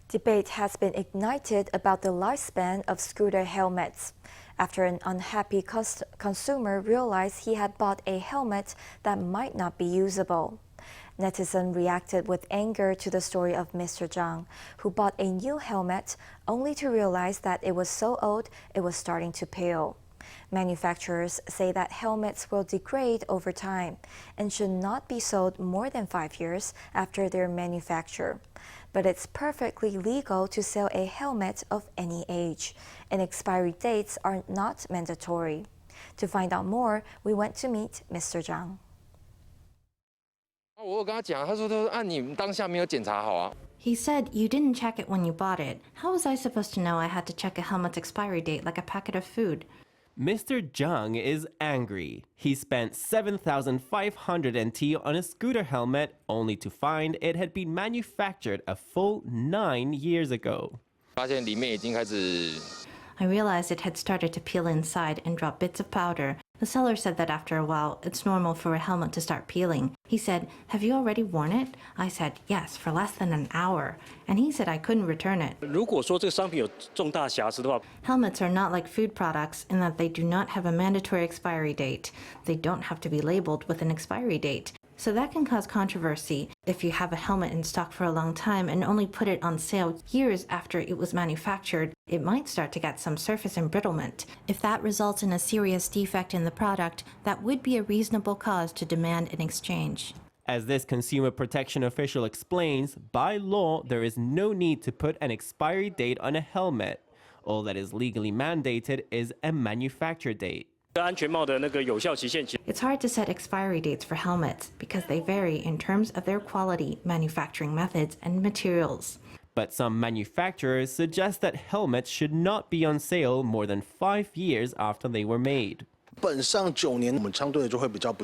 Debate has been ignited about the lifespan of scooter helmets after an unhappy consumer realized he had bought a helmet that might not be usable. Netizens reacted with anger to the story of Mr. Chang, who bought a new helmet only to realize that it was so old it was starting to peel. Manufacturers say that helmets will degrade over time and should not be sold more than 5 years after their manufacture. But it's perfectly legal to sell a helmet of any age, and expiry dates are not mandatory. To find out more, we went to meet Mr. Chang. He said, "You didn't check it when you bought it. How was I supposed to know I had to check a helmet's expiry date like a packet of food?" Mr. Chang is angry. He spent 7,500 NT on a scooter helmet only to find it had been manufactured a full 9 years ago. I realized it had started to peel inside and drop bits of powder. The seller said that after a while, it's normal for a helmet to start peeling. He said, "Have you already worn it?" I said, "Yes, for less than an hour." And he said I couldn't return it. Helmets are not like food products in that they do not have a mandatory expiry date. They don't have to be labeled with an expiry date. So that can cause controversy. If you have a helmet in stock for a long time and only put it on sale years after it was manufactured, it might start to get some surface embrittlement. If that results in a serious defect in the product, that would be a reasonable cause to demand an exchange. As this consumer protection official explains, by law, there is no need to put an expiry date on a helmet. All that is legally mandated is a manufacture date. It's hard to set expiry dates for helmets because they vary in terms of their quality, manufacturing methods, and materials. But some manufacturers suggest that helmets should not be on sale more than 5 years after they were made.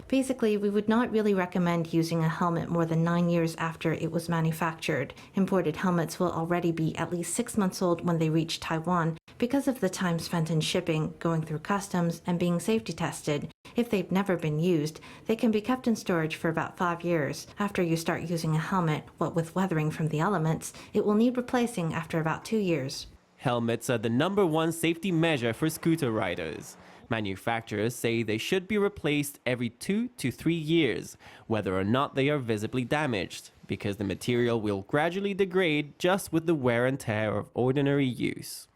Basically, we would not really recommend using a helmet more than 9 years after it was manufactured. Imported helmets will already be at least 6 months old when they reach Taiwan because of the time spent in shipping, going through customs, and being safety tested. If they've never been used, they can be kept in storage for about 5 years. After you start using a helmet, what with weathering from the elements, it will need replacing after about 2 years. Helmets are the #1 safety measure for scooter riders. Manufacturers say they should be replaced every 2 to 3 years, whether or not they are visibly damaged, because the material will gradually degrade just with the wear and tear of ordinary use.